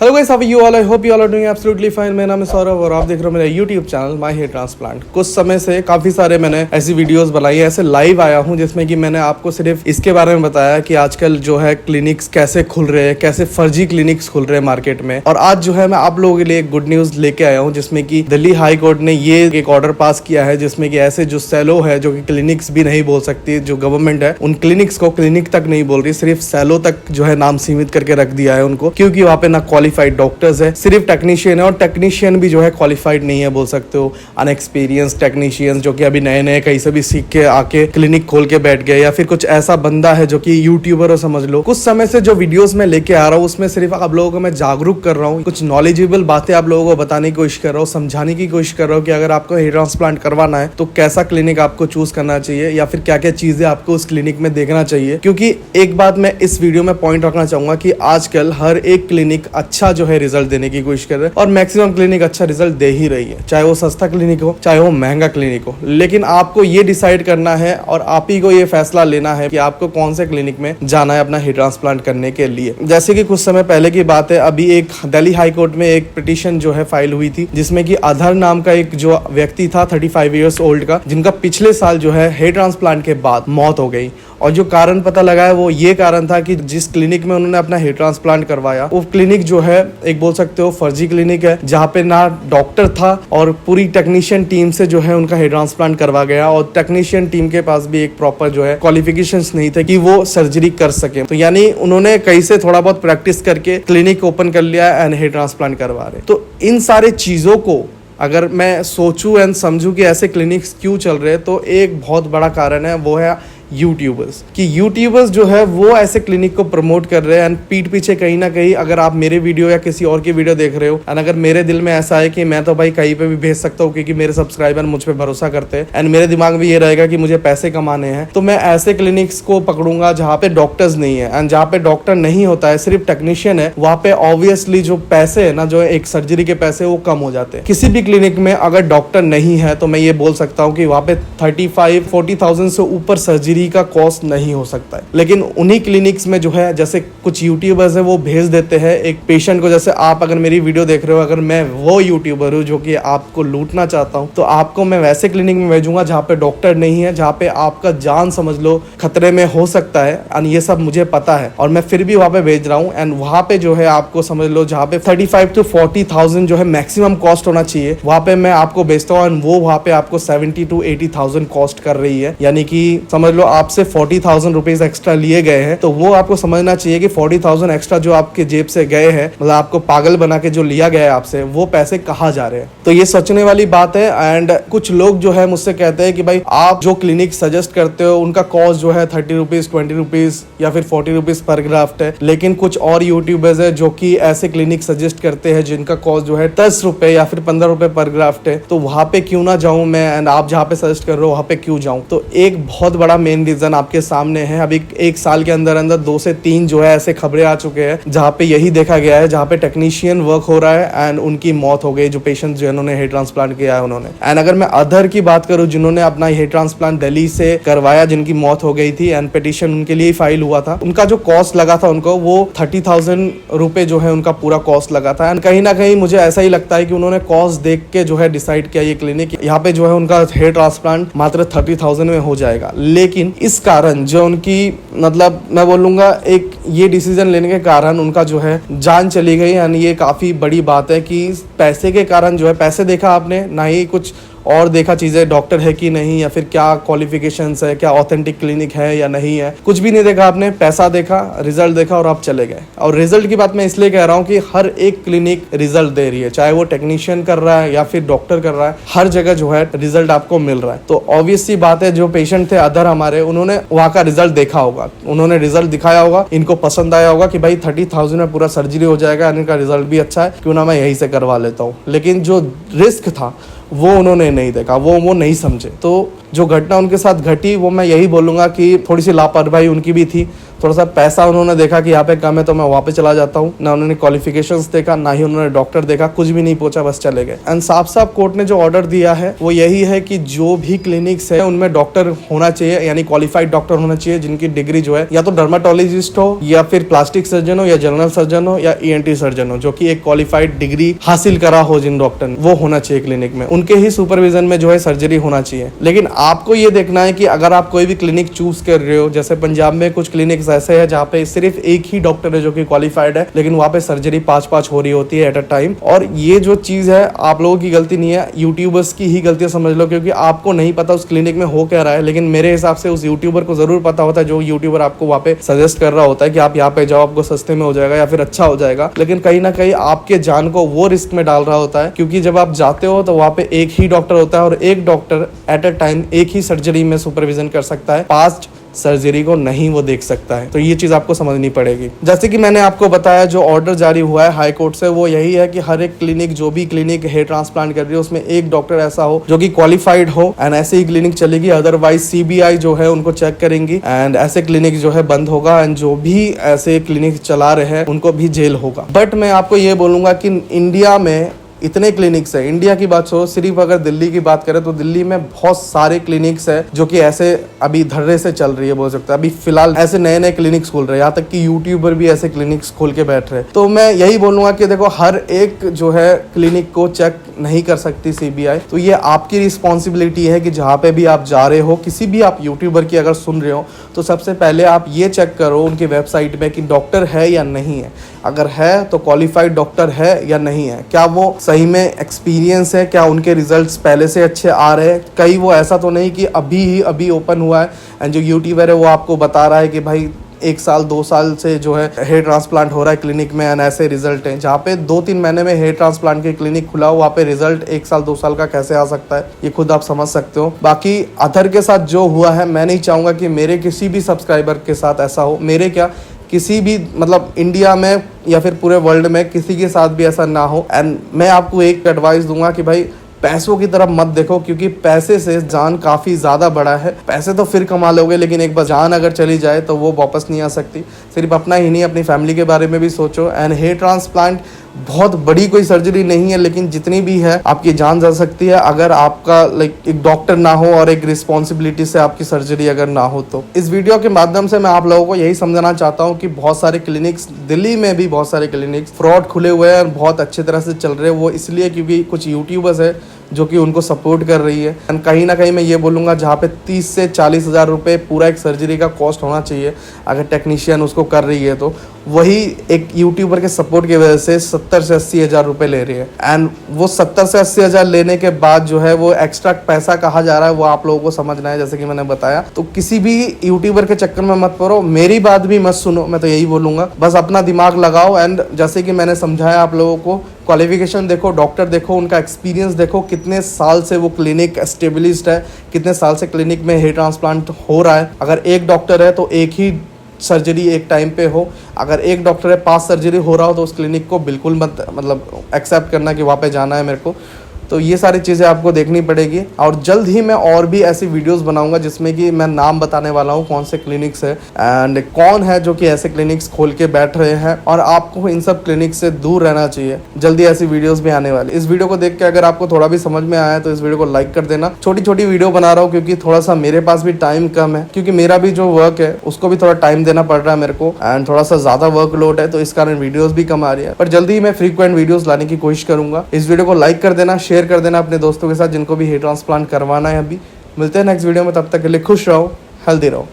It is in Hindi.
Hello guys, how are you all? I hope you all are doing absolutely fine. मेरा नाम है सौरभ और आप देख रहे हो मेरा YouTube channel my hair transplant. कुछ समय से काफी सारे मैंने ऐसी वीडियोस बनाई है, ऐसे लाइव आया हूं जिसमें कि मैंने आपको सिर्फ इसके बारे में बताया कि आजकल जो है क्लिनिक्स कैसे खुल रहे हैं, कैसे फर्जी क्लिनिक्स खुल रहे हैं मार्केट में। और आज जो है मैं आप लोगों के लिए एक गुड न्यूज लेके आया हूँ जिसमें कि दिल्ली हाई कोर्ट ने ये एक ऑर्डर पास किया है जिसमें कि ऐसे जो सेलो है, जो कि क्लिनिक्स भी नहीं बोल सकती, जो गवर्नमेंट है उन क्लिनिक्स को क्लिनिक तक नहीं बोल रही, सिर्फ सेलो तक जो है नाम सीमित करके रख दिया है उनको, क्योंकि वहाँ पे ना क्वालिफाइड डॉक्टर्स है, सिर्फ टेक्नीशियन है। और टेक्नीशियन भी जो है क्वालिफाइड नहीं है, बोल सकते हो अनएक्सपीरियंस टेक्नीशियन जो कि अभी नए नए कहीं से भी सीख के आके क्लिनिक खोल के बैठ गए, या फिर कुछ ऐसा बंदा है जो कि यूट्यूबर हो समझ लो। कुछ समय से जो वीडियोस मैं लेके आ रहा हूँ उसमें सिर्फ आप लोगों को मैं जागरूक कर रहा हूँ, कुछ नॉलेजेबल बातें आप लोगों को बताने की कोशिश कर रहा हूँ, समझाने की कोशिश कर रहा हूँ कि अगर आपको हेयर ट्रांसप्लांट करवाना है तो कैसा क्लिनिक आपको चूज करना चाहिए, या फिर क्या क्या चीजें आपको उस क्लिनिक में देखना चाहिए। क्योंकि एक बात मैं इस वीडियो में पॉइंट रखना चाहूंगा कि आजकल हर एक क्लिनिक अच्छा जो है रिजल्ट देने की कोशिश कर रहे हैं, और मैक्सिमम क्लिनिक अच्छा रिजल्ट दे ही रही है, चाहे वो सस्ता क्लिनिक हो चाहे वो महंगा क्लिनिक हो। लेकिन आपको ये डिसाइड करना है और आप ही को ये फैसला लेना है कि आपको कौन से क्लिनिक में जाना है अपना हेयर ट्रांसप्लांट करने के लिए। जैसे कि कुछ समय पहले की बात है, अभी एक दिल्ली हाई कोर्ट में एक पिटीशन जो है फाइल हुई थी जिसमें कि अधर नाम का एक जो व्यक्ति था 35 ईयर्स ओल्ड का, जिनका पिछले साल जो है हेयर ट्रांसप्लांट के बाद मौत हो गई। और जो कारण पता लगा है वो ये कारण था कि जिस क्लिनिक में उन्होंने अपना हेयर ट्रांसप्लांट करवाया वो क्लिनिक जो है एक बोल सकते हो फर्जी क्लिनिक है, जहाँ पे ना डॉक्टर था और पूरी टेक्नीशियन टीम से जो है उनका हेयर ट्रांसप्लांट करवा गया, और टेक्नीशियन टीम के पास भी एक प्रॉपर जो है क्वालिफिकेशंस नहीं थे कि वो सर्जरी कर सके। तो यानी उन्होंने कहीं से थोड़ा बहुत प्रैक्टिस करके क्लिनिक ओपन कर लिया एंड हेयर ट्रांसप्लांट करवा रहे। तो इन सारे चीजों को अगर मैं सोचूं एंड समझूं कि ऐसे क्लिनिक्स क्यों चल रहे हैं, तो एक बहुत बड़ा कारण है, वो है यूट्यूबर्स। कि यूट्यूबर्स जो है वो ऐसे क्लिनिक को प्रमोट कर रहे हैं एंड पीठ पीछे कहीं ना कहीं अगर आप मेरे वीडियो या किसी और की वीडियो देख रहे हो एंड अगर मेरे दिल में ऐसा है कि मैं तो भाई कहीं पे भी भेज सकता हूँ क्योंकि मेरे सब्सक्राइबर मुझ पे भरोसा करते हैं एंड मेरे दिमाग में ये रहेगा कि मुझे पैसे कमाने हैं, तो मैं ऐसे क्लिनिक्स को पकड़ूंगा जहाँ पे डॉक्टर्स नहीं है। एंड जहाँ पे डॉक्टर नहीं होता है, सिर्फ टेक्नीशियन है, वहाँ पे ऑब्वियसली जो पैसे है ना, जो एक सर्जरी के पैसे वो कम हो जाते हैं। किसी भी क्लिनिक में अगर डॉक्टर नहीं है तो मैं ये बोल सकता हूँ कि वहाँ पे 35-40,000 से ऊपर सर्जरी का कॉस्ट नहीं हो सकता है। लेकिन उन्हीं क्लिनिक्स में जो है, जैसे कुछ यूट्यूबर्स है वो भेज देते हैं एक पेशेंट को, जैसे आप अगर मेरी वीडियो देख रहे हो, अगर मैं वो यूट्यूबर हूँ जो कि आपको लूटना चाहता हूँ, तो आपको मैं वैसे क्लिनिक में भेजूंगा जहाँ पे डॉक्टर नहीं है, जहाँ पे आपका जान समझ लो खतरे में हो सकता है, एंड ये सब मुझे पता है और मैं फिर भी वहाँ पे भेज रहा हूँ। एंड वहाँ पे जो है आपको समझ लो जहाँ पे 35 to 40,000 जो है मैक्सिमम कॉस्ट होना चाहिए, वहाँ पे मैं आपको भेजता हूँ एंड वो वहाँ पे आपको 70 to 80,000 कॉस्ट कर रही है। यानी कि समझ लो आपसे 40,000 रुपीज एक्स्ट्रा लिए गए हैं, तो वो आपको समझना चाहिए कि 40,000 एक्स्ट्रा जो आपके जेब से गए हैं, मतलब आपको पागल बना के जो लिया गया है आपसे, वो पैसे कहाँ जा रहे हैं। तो ये सोचने वाली बात है। एंड कुछ लोग जो है मुझसे कहते हैं कि भाई आप जो क्लिनिक सजेस्ट करते हो उनका कॉस्ट जो है 30 रुपीज, 20 रुपीज या फिर 40 रुपीज पर ग्राफ्ट है। लेकिन कुछ और यूट्यूबर्स है जो कि ऐसे क्लिनिक सजेस्ट करते हैं जिनका कॉस्ट जो है 10 रुपए या फिर 15 रुपए पर ग्राफ्ट है। तो वहां पे क्यों ना जाऊं मैं, एंड आप जहाँ पे सजेस्ट कर रहे हो वहां पे क्यों जाऊं? तो एक बहुत बड़ा मेन रीजन आपके सामने है। अभी एक साल के अंदर अंदर 2 से 3 जो है ऐसे खबरें आ चुके हैं जहाँ पे यही देखा गया है, जहाँ पे टेक्नीशियन वर्क हो रहा है एंड उनकी मौत हो गई, जो पेशेंट जिन्होंने हेयर ट्रांसप्लांट किया है उन्होंने। एंड अगर मैं अदर की बात करूँ जिन्होंने अपना हेयर ट्रांसप्लांट दिल्ली से करवाया, जिनकी मौत हो गई थी एंड पिटीशन उनके लिए फाइल हुआ था, उनका जो कॉस्ट लगा था उनको वो 30,000 रुपए जो है उनका पूरा कॉस्ट लगा था। एंड कहीं ना कहीं मुझे ऐसा ही लगता है कि उन्होंने कॉस्ट देख के जो है डिसाइड किया ये क्लिनिक यहाँ पे जो है उनका हेयर ट्रांसप्लांट मात्र 30,000 में हो जाएगा। लेकिन इस कारण जो उनकी, मतलब मैं बोलूंगा एक ये डिसीजन लेने के कारण उनका जो है जान चली गई। यानी ये काफी बड़ी बात है कि पैसे के कारण जो है, पैसे देखा आपने ना ही कुछ और देखा चीजें, डॉक्टर है कि नहीं, या फिर क्या क्वालिफिकेशंस है, क्या ऑथेंटिक क्लिनिक है या नहीं है, कुछ भी नहीं देखा आपने। पैसा देखा, रिजल्ट देखा और आप चले गए। और रिजल्ट की बात मैं इसलिए कह रहा हूँ कि हर एक क्लिनिक रिजल्ट दे रही है, चाहे वो टेक्नीशियन कर रहा है या फिर डॉक्टर कर रहा है, हर जगह जो है रिजल्ट आपको मिल रहा है। तो ऑब्वियस सी बात है, जो पेशेंट थे अदर हमारे, उन्होंने वहाँ का रिजल्ट देखा होगा, उन्होंने रिजल्ट दिखाया होगा, इनको पसंद आया होगा कि भाई 30,000 में पूरा सर्जरी हो जाएगा, इनका रिजल्ट भी अच्छा है, क्यों ना मैं यहीं से करवा लेता हूँ। लेकिन जो रिस्क था वो उन्होंने नहीं देखा, वो नहीं समझे। तो जो घटना उनके साथ घटी वो मैं यही बोलूँगा कि थोड़ी सी लापरवाही उनकी भी थी। थोड़ा सा पैसा उन्होंने देखा कि यहाँ पे कम है तो मैं वहाँ पे चला जाता हूँ, ना उन्होंने क्वालिफिकेशंस देखा, ना ही उन्होंने डॉक्टर देखा, कुछ भी नहीं पूछा, बस चले गए। एंड साफ साफ कोर्ट ने जो ऑर्डर दिया है वो यही है कि जो भी क्लिनिक्स है उनमें डॉक्टर होना चाहिए, यानी क्वालिफाइड डॉक्टर होना चाहिए जिनकी डिग्री जो है या तो डर्माटोलॉजिस्ट हो या फिर प्लास्टिक सर्जन हो या जनरल सर्जन हो या ENT सर्जन हो, जो कि एक क्वालिफाइड डिग्री हासिल करा हो जिन डॉक्टर ने, वो होना चाहिए क्लिनिक में, उनके ही सुपरविजन में जो है सर्जरी होना चाहिए। लेकिन आपको ये देखना है कि अगर आप कोई भी क्लिनिक चूज कर रहे हो, जैसे पंजाब में कुछ क्लिनिक्स ऐसे है जहाँ पे सिर्फ एक ही डॉक्टर है जो कि क्वालिफाइड है, लेकिन वहाँ पे सर्जरी 5-5 हो रही होती है एट अ टाइम। और ये जो चीज है आप लोगों की गलती नहीं है, यूट्यूबर्स की ही गलती समझ लो, क्योंकि आपको नहीं पता उस क्लिनिक में हो क्या रहा है। लेकिन मेरे हिसाब से उस यूट्यूबर को जरूर पता होता है, जो यूट्यूबर आपको वहाँ पे सजेस्ट कर रहा होता है कि आप यहाँ पे जाओ, आपको सस्ते में हो जाएगा या फिर अच्छा हो जाएगा। लेकिन कहीं ना कहीं आपके जान को वो रिस्क में डाल रहा होता है, क्योंकि जब आप जाते हो तो वहाँ पे एक ही डॉक्टर होता है और एक डॉक्टर एट अ टाइम एक ही सर्जरी में सुपरविजन कर सकता है, 5 सर्जरी को नहीं वो देख सकता है। तो ये चीज आपको समझनी पड़ेगी। जैसे कि मैंने आपको बताया जो ऑर्डर जारी हुआ है हाई कोर्ट से, वो यही है कि हर एक क्लिनिक, जो भी क्लिनिक हेयर ट्रांसप्लांट कर रही है, उसमें एक डॉक्टर ऐसा हो जो कि क्वालिफाइड हो, एंड ऐसे ही क्लिनिक चलेगी। अदरवाइज CBI जो है उनको चेक करेंगी एंड ऐसे क्लिनिक जो है बंद होगा, एंड जो भी ऐसे क्लिनिक चला रहे हैं उनको भी जेल होगा। बट मैं आपको ये बोलूंगा कि इंडिया में इतने क्लिनिक्स है, इंडिया की बात छोड़ो, सिर्फ अगर दिल्ली की बात करें तो दिल्ली में बहुत सारे क्लिनिक्स है जो कि ऐसे अभी धर्रे से चल रही है, बोल सकता है। अभी फिलहाल ऐसे नए नए क्लिनिक्स खोल रहे हैं, यहाँ तक कि यूट्यूबर भी ऐसे क्लिनिक्स खोल के बैठ रहे हैं। तो मैं यही बोलूंगा कि देखो, हर एक जो है क्लिनिक को चेक नहीं कर सकती CBI, तो ये आपकी रिस्पॉन्सिबिलिटी है कि जहाँ पे भी आप जा रहे हो, किसी भी आप यूट्यूबर की अगर सुन रहे हो, तो सबसे पहले आप ये चेक करो उनकी वेबसाइट में कि डॉक्टर है या नहीं है। अगर है तो क्वालिफाइड डॉक्टर है या नहीं है, क्या वो सही में एक्सपीरियंस है, क्या उनके रिजल्ट्स पहले से अच्छे आ रहे हैं। कहीं वो ऐसा तो नहीं कि अभी ओपन हुआ है एंड जो यूट्यूबर है वो आपको बता रहा है कि भाई 1 साल 2 साल से जो है हेयर ट्रांसप्लांट हो रहा है क्लिनिक में एंड ऐसे रिजल्ट हैं। जहाँ पे 2-3 महीने में हेयर ट्रांसप्लांट की क्लिनिक खुला हो, वहाँ पे रिजल्ट 1 साल 2 साल का कैसे आ सकता है, ये खुद आप समझ सकते हो। बाकी अदर के साथ जो हुआ है, मैं नहीं चाहूँगा कि मेरे किसी भी सब्सक्राइबर के साथ ऐसा हो, मेरे क्या किसी भी मतलब इंडिया में या फिर पूरे वर्ल्ड में किसी के साथ भी ऐसा ना हो। एंड मैं आपको एक एडवाइस दूंगा कि भाई पैसों की तरफ मत देखो, क्योंकि पैसे से जान काफ़ी ज़्यादा बड़ा है। पैसे तो फिर कमा लोगे, लेकिन एक बार जान अगर चली जाए तो वो वापस नहीं आ सकती। सिर्फ अपना ही नहीं, अपनी फैमिली के बारे में भी सोचो। एंड हेयर ट्रांसप्लांट बहुत बड़ी कोई सर्जरी नहीं है, लेकिन जितनी भी है आपकी जान जा सकती है अगर आपका एक डॉक्टर ना हो और एक रिस्पॉन्सिबिलिटी से आपकी सर्जरी अगर ना हो। तो इस वीडियो के माध्यम से मैं आप लोगों को यही समझाना चाहता हूँ कि बहुत सारे क्लिनिक्स, दिल्ली में भी बहुत सारे क्लिनिक्स फ्रॉड खुले हुए हैं और बहुत अच्छी तरह से चल रहे हैं। वो इसलिए क्योंकि कुछ यूट्यूबर्स है जो कि उनको सपोर्ट कर रही है। एंड कहीं ना कहीं मैं ये बोलूँगा, जहाँ पे 30 से 40 हज़ार रुपये पूरा एक सर्जरी का कॉस्ट होना चाहिए अगर टेक्नीशियन उसको कर रही है, तो वही एक यूट्यूबर के सपोर्ट की वजह से 70 से 80 हज़ार रुपये ले रही है। एंड वो 70 से 80 हज़ार लेने के बाद जो है वो एक्स्ट्रा पैसा कहाँ जा रहा है वो आप लोगों को समझना है, जैसे कि मैंने बताया। तो किसी भी यूट्यूबर के चक्कर में मत पड़ो, मेरी बात भी मत सुनो, मैं तो यही बोलूँगा। बस अपना दिमाग लगाओ एंड जैसे कि मैंने समझाया आप लोगों को, क्वालिफिकेशन देखो, डॉक्टर देखो, उनका एक्सपीरियंस देखो, कितने साल से वो क्लिनिक एस्टेब्लिश्ड है, कितने साल से क्लिनिक में हेयर ट्रांसप्लांट हो रहा है। अगर एक डॉक्टर है तो एक ही सर्जरी एक टाइम पे हो, अगर एक डॉक्टर है 5 सर्जरी हो रहा हो तो उस क्लिनिक को बिल्कुल मत एक्सेप्ट करना कि वहाँ पे जाना है मेरे को। तो ये सारी चीज़ें आपको देखनी पड़ेगी। और जल्द ही मैं और भी ऐसी वीडियोस बनाऊंगा जिसमें कि मैं नाम बताने वाला हूँ कौन से क्लिनिक्स है एंड कौन है जो कि ऐसे क्लिनिक्स खोल के बैठ रहे हैं, और आपको इन सब क्लिनिक से दूर रहना चाहिए। जल्दी ऐसी वीडियोस भी आने वाली। इस वीडियो को देख के अगर आपको थोड़ा भी समझ में आया तो इस वीडियो को लाइक कर देना। छोटी छोटी वीडियो बना रहा हूँ क्योंकि थोड़ा सा मेरे पास भी टाइम कम है, क्योंकि मेरा भी जो वर्क है उसको भी थोड़ा टाइम देना पड़ रहा है मेरे को, एंड थोड़ा सा ज्यादा वर्कलोड है, तो इस कारण वीडियोस भी कम आ रही है। पर जल्दी ही मैं फ्रीक्वेंट वीडियोस लाने की कोशिश करूंगा। इस वीडियो को लाइक कर देना, शेयर कर देना अपने दोस्तों के साथ जिनको भी हेयर ट्रांसप्लांट करवाना है। अभी मिलते हैं नेक्स्ट वीडियो में, तब तक के लिए खुश रहो, हेल्दी रहो।